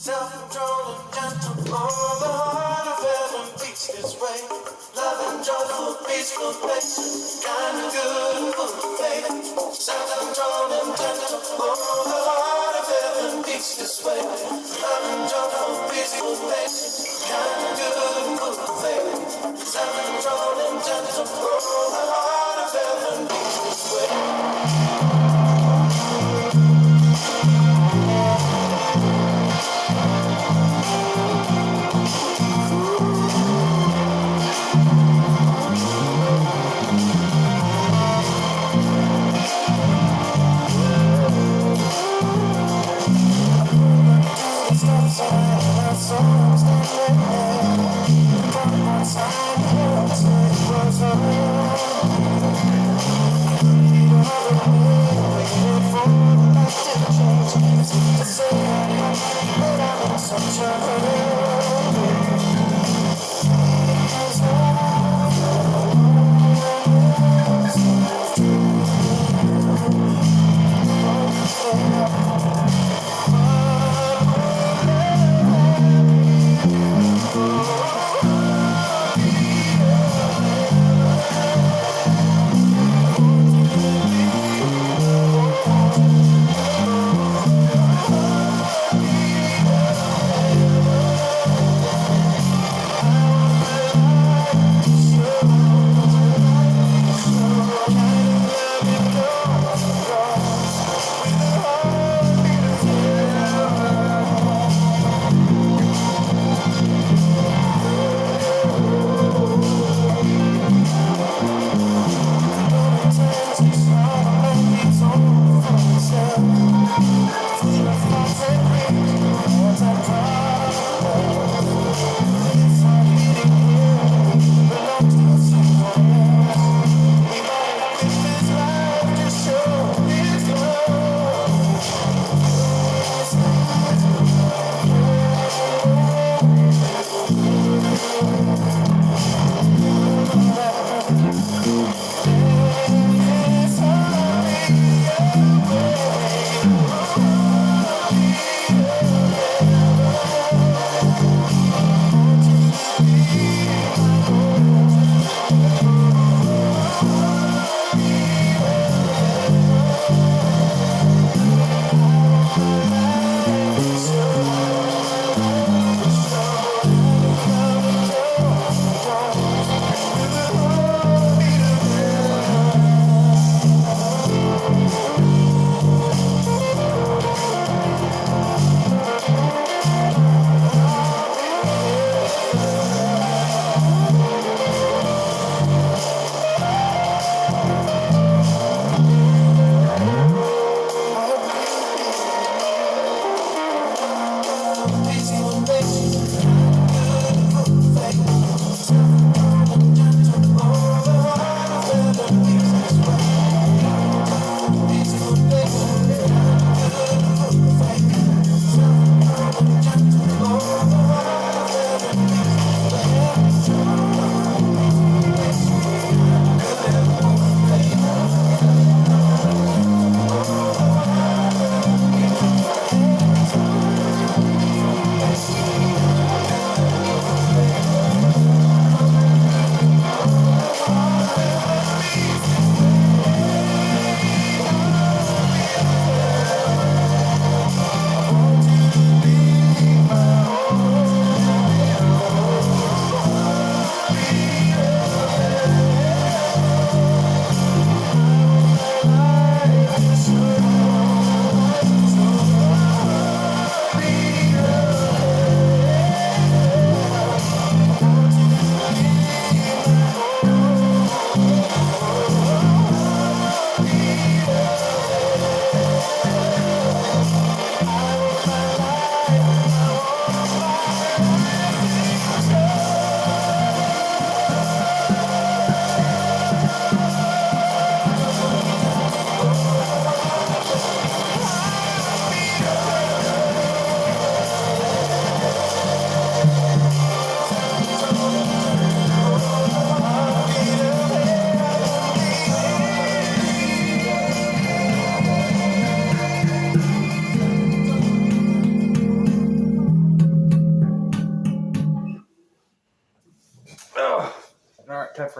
Self-control and gentle, oh, the heart of heaven beats this way. Love and joyful, peaceful place, kind of good and full of faith. Self-control and gentle, oh, the heart of heaven beats this way. Love and joyful, peaceful place, kind of good and full of faith. Self-control and gentle, oh, the heart of heaven beats this way. Time,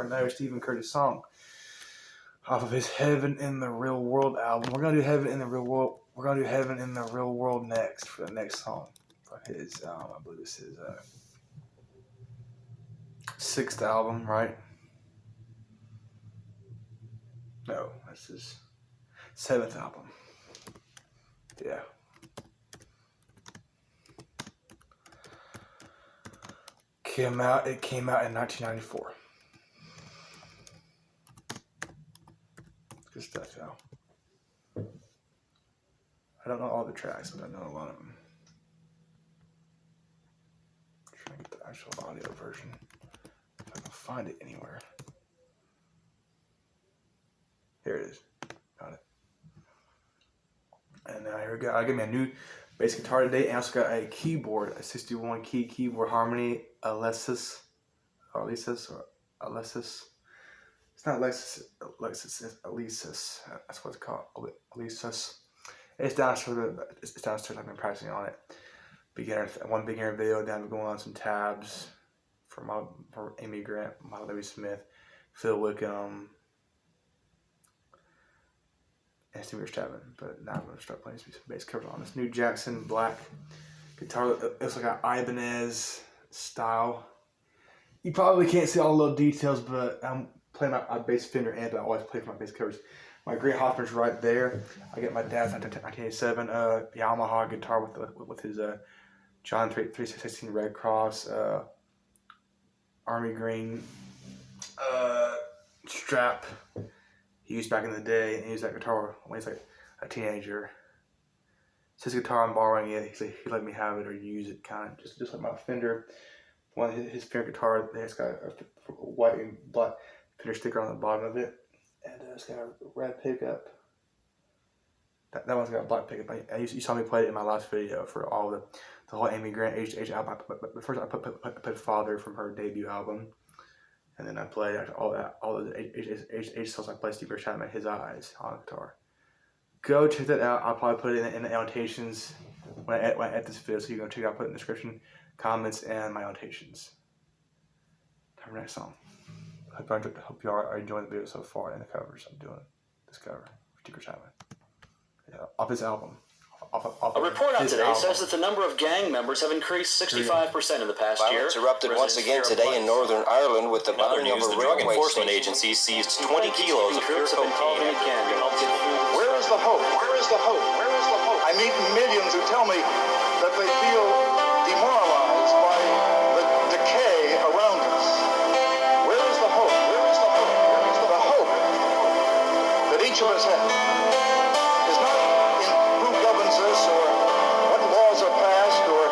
another Stephen Curtis song off of his Heaven in the Real World album. We're gonna do Heaven in the Real World. We're gonna do Heaven in the Real World next for the next song. For his, I believe this is sixth album, right? No, this is seventh album. Yeah. It came out in 1994. Good stuff, y'all. I don't know all the tracks, but I know a lot of them. I'm trying to get the actual audio version. If I can find it anywhere. Here it is. Got it. And now here we go. I got me a new bass guitar today, and I also got a keyboard, a 61 key keyboard Harmony Alesis. It's not Alexis, it's Alesis. That's what it's called, Alesis. It's downstairs. I've been practicing on it. One beginner video. Then I'm going on some tabs for Amy Grant, Michael W. Smith, Phil Wickham, and Steve Chapman. But now I'm going to start playing some bass covers on this new Jackson black guitar. It's like an Ibanez style. You probably can't see all the little details, but I'm playing my bass Fender amp. I always play for my bass covers. My Great Hoffman's right there. I get my dad's 1987 Yamaha guitar with his John 316 Red Cross Army Green strap he used back in the day, and he used that guitar when he was like a teenager. It's his guitar, I'm borrowing it. He let me have it or use it, kind of just like my Fender. One of his Fender guitar, it's got a white and black Fender sticker on the bottom of it, and it's got a red pickup. That one's got a black pickup. You saw me play it in my last video for all the whole Amy Grant Age album. But first I put Father from her debut album, and then I played all those Age songs. I played Steve Chapman, His Eyes on guitar. Go check that out. I'll probably put it in the annotations when I edit this video, so you can go check it out. Put it in the description, comments, and my annotations. Time for the next song. Hope you are enjoying the video so far and the covers I'm doing. This cover for Steve Chapman. Yeah, off his album. A report on today says that the number of gang members have increased 65% in the past year. Violence erupted once again today in Northern Ireland with the burning of a Drug railway Enforcement station. Agency seized 20 kilos of pure cocaine again to help get food. Where is the hope? Where is the hope? Where is the hope? I meet millions who tell me that they feel demoralized by the decay around us. Where is the hope? Where is the hope? Where is the hope that each of us has? Is not in who governs us or what laws are passed or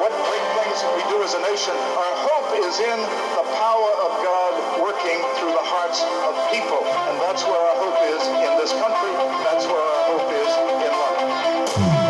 what great things we do as a nation. Our hope is in the power of God working through the hearts of people. And that's where our hope is in this country. That's where our hope is in life.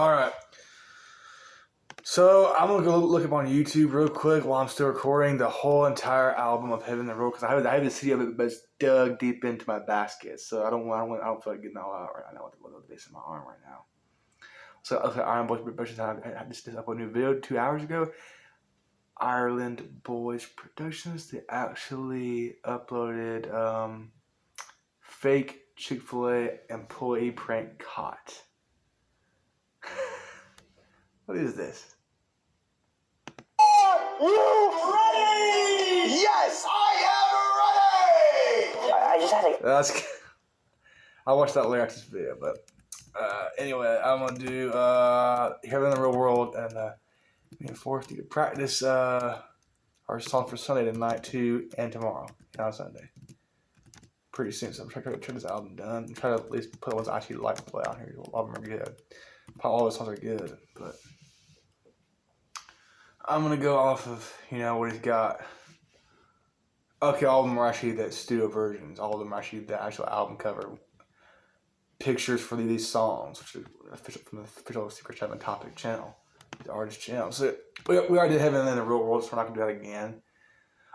All right. So I'm gonna go look up on YouTube real quick while I'm still recording the whole entire album of Heaven and Road because I have the CD of it, but it's dug deep into my basket, so I don't feel like getting all out right now with this in my arm right now. So okay, Iron Boys Productions. I just uploaded a new video 2 hours ago. Ireland Boys Productions. They actually uploaded fake Chick-fil-A employee prank caught. What is this? Are you ready? Yes, I am ready! I just had to... That's. I watched that later after this video, but anyway, I'm gonna do Here in the Real World and being forced to practice our song for Sunday tonight too, and tomorrow and on Sunday. Pretty soon, so I'm trying to get this album done and try to at least put the ones I actually like to play out here. All of them are good. Probably all the songs are good, but I'm gonna go off of what he's got. Okay, all of them are actually the studio versions. All of them are actually the actual album cover pictures for these songs, which are official from the official Secret Chapman Topic channel, the artist channel. So we already did Heaven in the Real World, so we're not gonna do that again.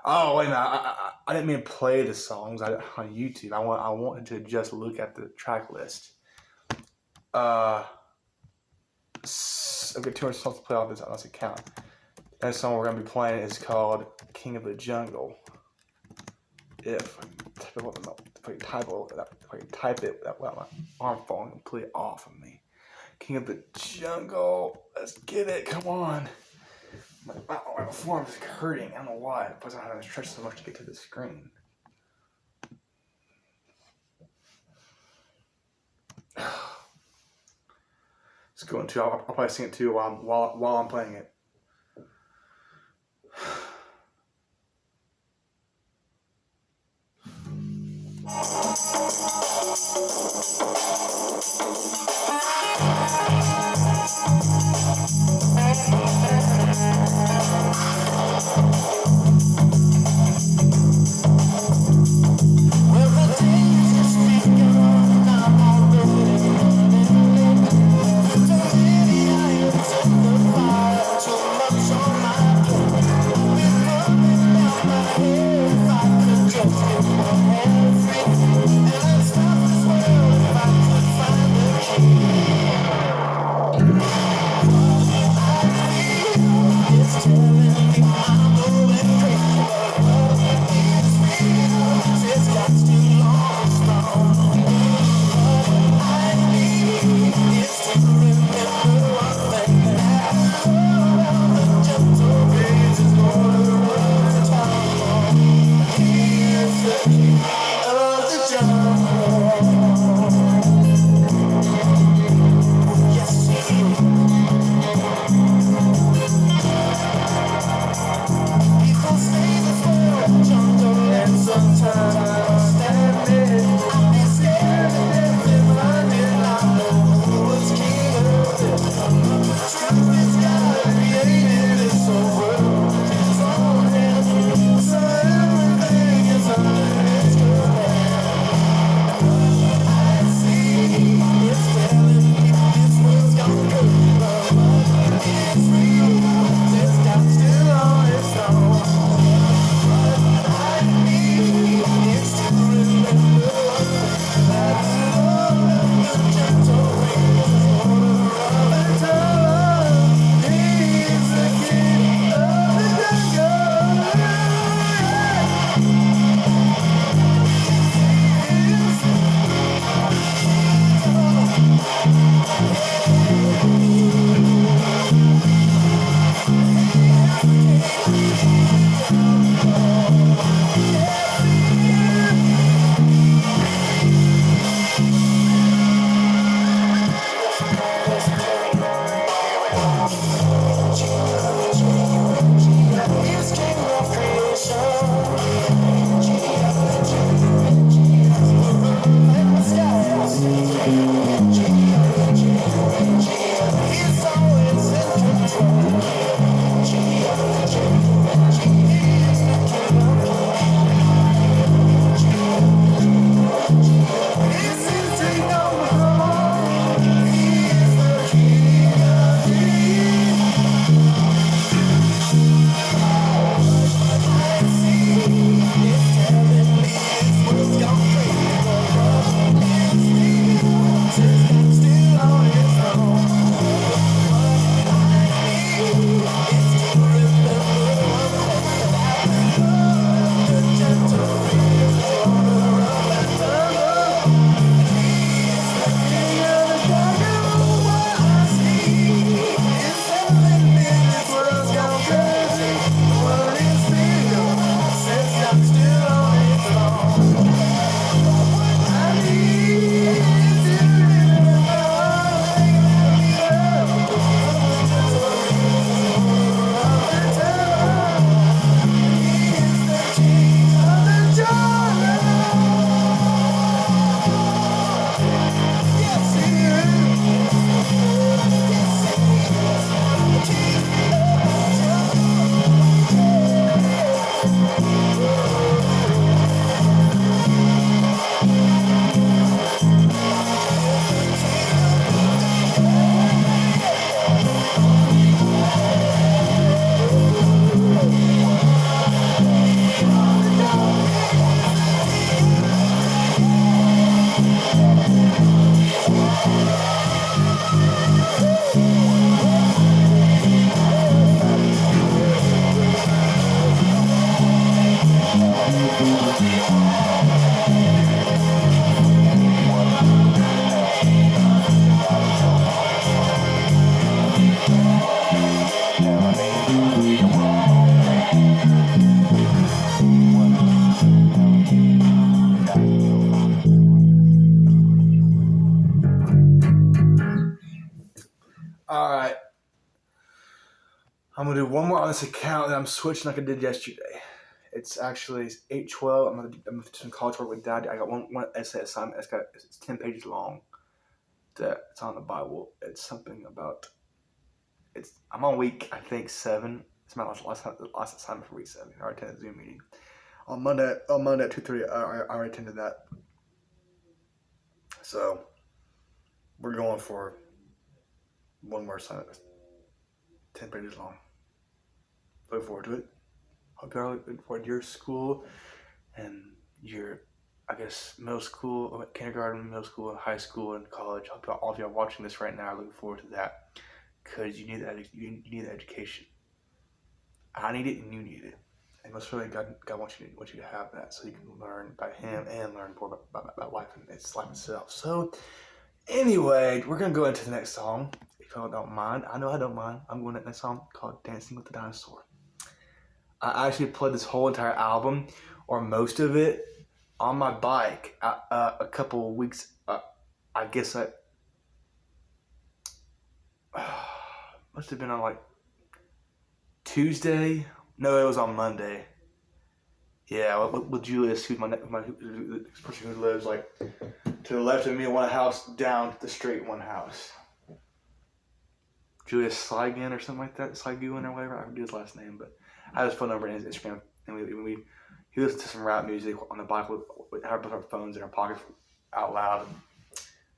Oh wait a minute, I didn't mean to play the songs on YouTube. I wanted to just look at the track list. I've got 200 songs to play off this unless I count. The next song we're gonna be playing is called "King of the Jungle." If I can type it without my arm falling completely off of me. King of the Jungle. Let's get it. Come on. My forearm's hurting. I don't know why. Because I haven't stretched so much to get to the screen. Let's go into. I'll probably sing it too while I'm playing it. And I'd stop this world if I could find the key. I'm gonna do one more on this account, and I'm switching like I did yesterday. It's actually 8:12. I'm gonna do some college work with Dad. I got one essay assignment. It's 10 pages long. It's on the Bible. It's something about. I'm on week, I think, 7. It's my last assignment for week 7. I already attended the Zoom meeting on Monday at 2:30. I already attended that. So we're going for one more assignment. 10 pages long. Look forward to it. Hope you're looking forward to your school and your, I guess, middle school, kindergarten, middle school, and high school, and college. Hope all of you are watching this right now. Looking forward to that, because you need that. You need that education. I need it, and you need it. And most really, God wants you to have that, so you can learn about Him and learn more about life and its life itself. So, anyway, we're gonna go into the next song. If y'all don't mind, I know I don't mind. I'm going to the next song called "Dancing with the Dinosaur." I actually played this whole entire album, or most of it, on my bike a couple of weeks. I guess must have been on like Tuesday. No, it was on Monday. Yeah, with Julius, who's the person who lives like to the left of me, one house down the street, one house. Julius Sligan or something like that, Sligan or whatever. I forget his last name, but I have his phone number and his Instagram, and he listened to some rap music on the bike with our phones in our pockets out loud,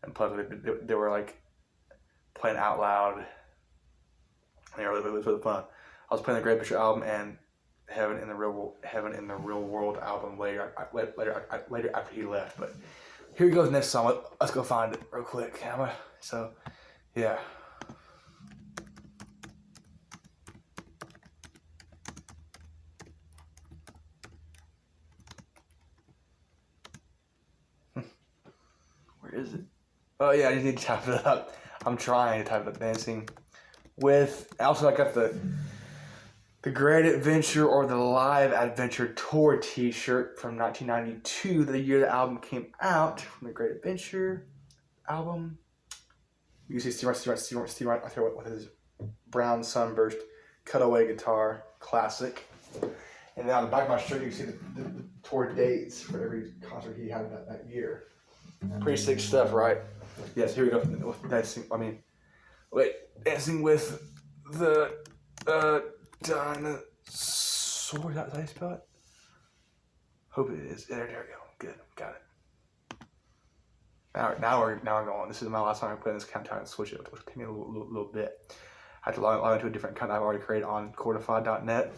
and plus they were like playing out loud. And it was really fun. I was playing the Great Picture album and Heaven in the Real World album later after he left. But here goes next song. Let's go find it real quick. So yeah. Where is it? Oh yeah, I just need to type it up. I'm trying to type it up. Dancing with. Also, I got the Great Adventure or the Live Adventure Tour T-shirt from 1992, the year the album came out. From the Great Adventure album, you can see Steve right there with his brown sunburst cutaway guitar, classic. And then on the back of my shirt, you can see the tour dates for every concert he had that year. Pretty sick stuff, right? Yes, here we go. Dancing with the dinosaur. Is that how you spell it? Hope it is. There we go. Good, got it. Now we're going. This is my last time I play this count time and switch it. It'll take me a little bit. I have to log into a different account I've already created on Cordify.net.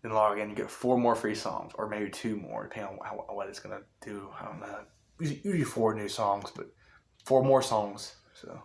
Then log in. You get 4 more free songs, or maybe 2 more, depending on what it's gonna do. I don't know. Usually 4 new songs, but 4 more songs. So.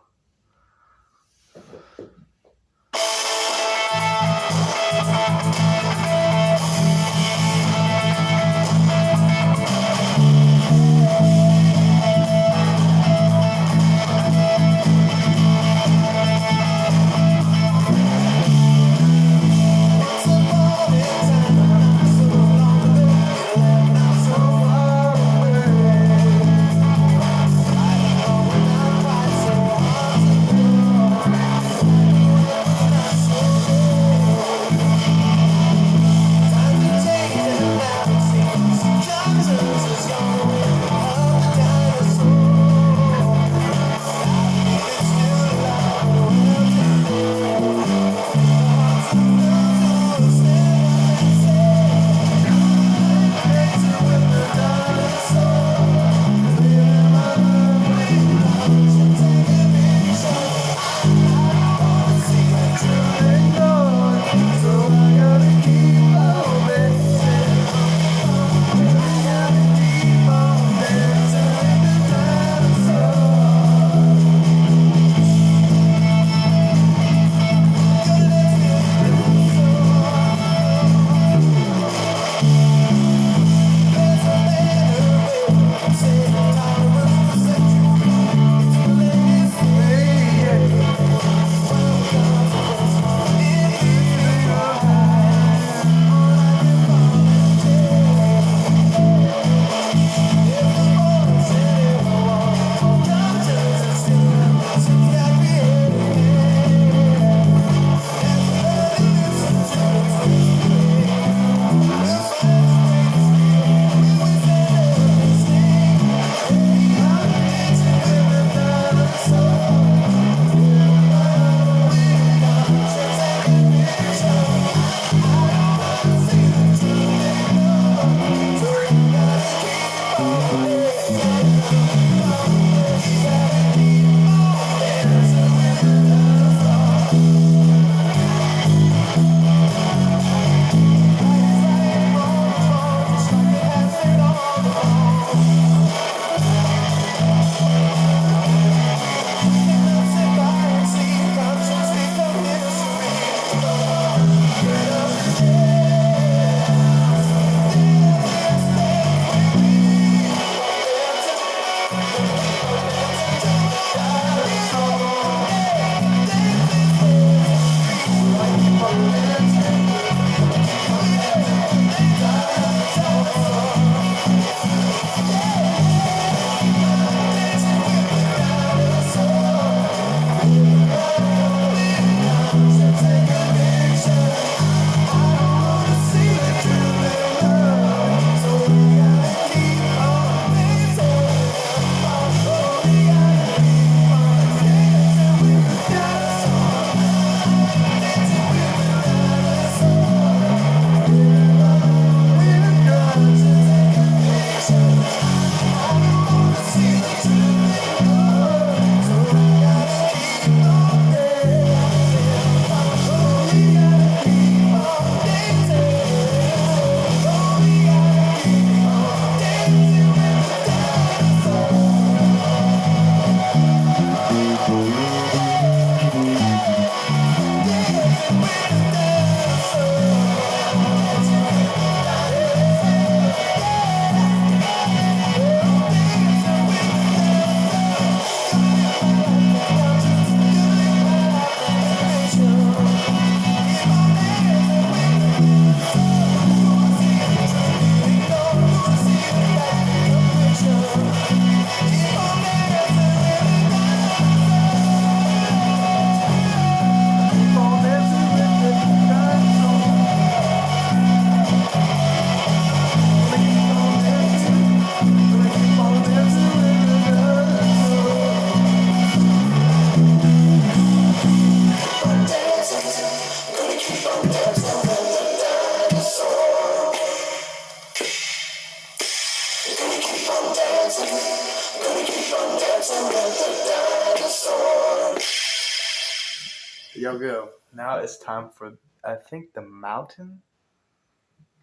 Y'all go. Now it's time for, I think, the mountain.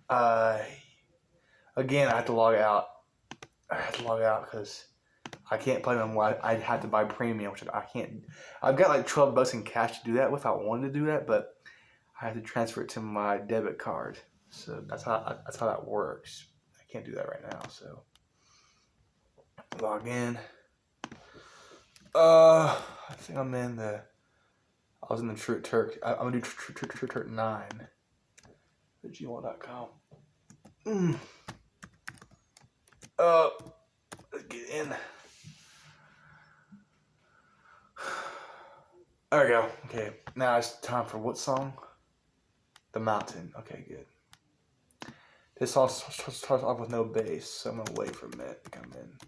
Again, I have to log out. Because I can't play them. I'd have to buy premium, which I can't. I've got like $12 in cash to do that with. I wanted to do that, but I have to transfer it to my debit card. So that's how that works. I can't do that right now. So log in. I think I'm in the. I was in the True Turk. I'm gonna do True Turk 9. At gmail.com. Let's get in. There we go. Okay, now it's time for what song? The Mountain. Okay, good. This song starts off with no bass, so I'm gonna wait for a minute to come in.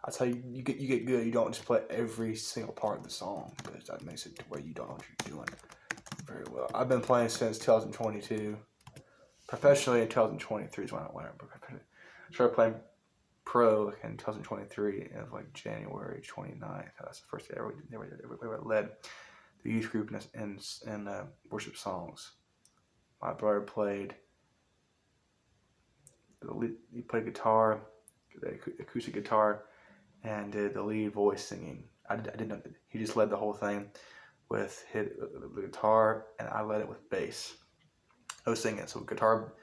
That's how you get good. You don't just play every single part of the song, because that makes it to where you don't know what you're doing very well. I've been playing since 2022. Professionally in 2023 is when I started playing pro in 2023 of like January 29th. That's the first day I led the youth group in worship songs. My brother played he played guitar, the acoustic guitar, and did the lead voice singing. I didn't know. He just led the whole thing with the guitar, and I led it with bass. No singing. So guitar,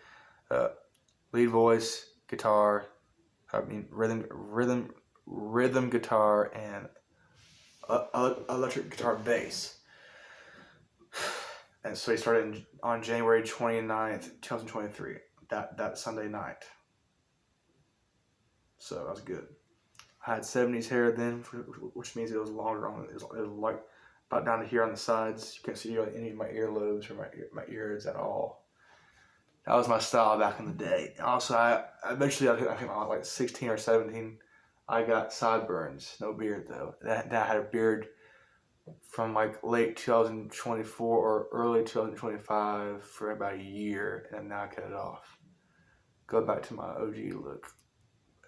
lead voice, guitar. Rhythm guitar, and electric guitar bass. And so he started on January 29th, 2023. That Sunday night. So that was good. I had 70s hair then, which means it was longer on. It was like about down to here on the sides. You can't see any of my earlobes or my ears at all. That was my style back in the day. Also, I eventually, I think I was like 16 or 17, I got sideburns. No beard though. That I had a beard from like late 2024 or early 2025 for about a year, and now I cut it off. Go back to my OG look.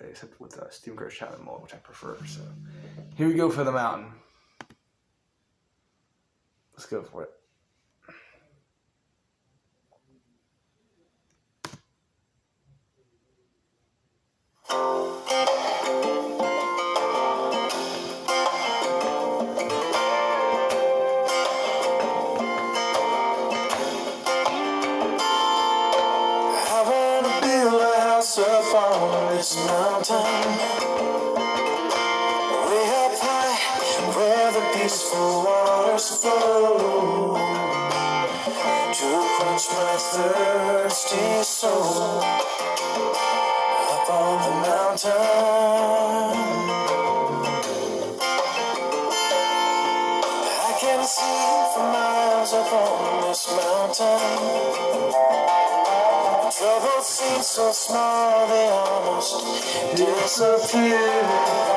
except with Stephen Curtis Chapman mold, which I prefer. So here we go for the mountain. Let's go for it. Up on this mountain, way up high, where the peaceful waters flow, to quench my thirsty soul. Up on the mountain, I can see for miles up on this mountain. Troubles seem so small, they almost disappear.